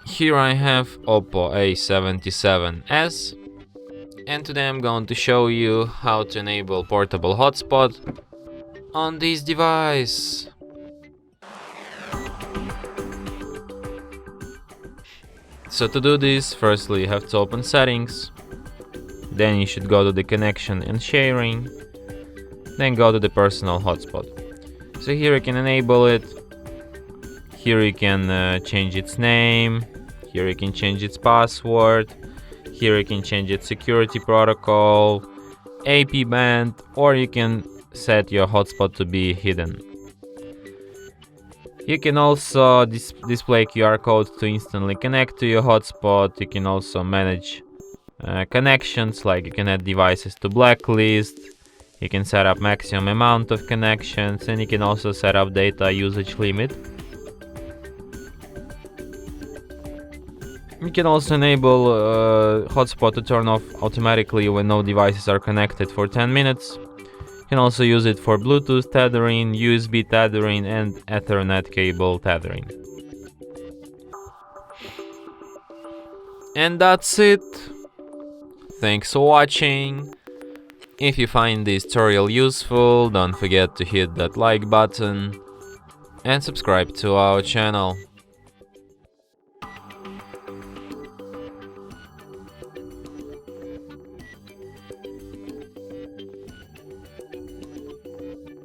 Here I have OPPO A77s, and today I'm going to show you how to enable portable hotspot on this device. So to do this, firstly you have to open settings, then you should go to the connection and sharing, then go to the personal hotspot. So here you can enable it. Here you can change its name, here you can change its password, here you can change its security protocol, AP band, or you can set your hotspot to be hidden. You can also display QR code to instantly connect to your hotspot. You can also manage connections, like you can add devices to blacklist, you can set up maximum amount of connections, and you can also set up data usage limit. You can also enable hotspot to turn off automatically when no devices are connected for 10 minutes. You can also use it for Bluetooth tethering, USB tethering, and Ethernet cable tethering. And that's it. Thanks for watching. If you find this tutorial useful, don't forget to hit that like button and subscribe to our channel.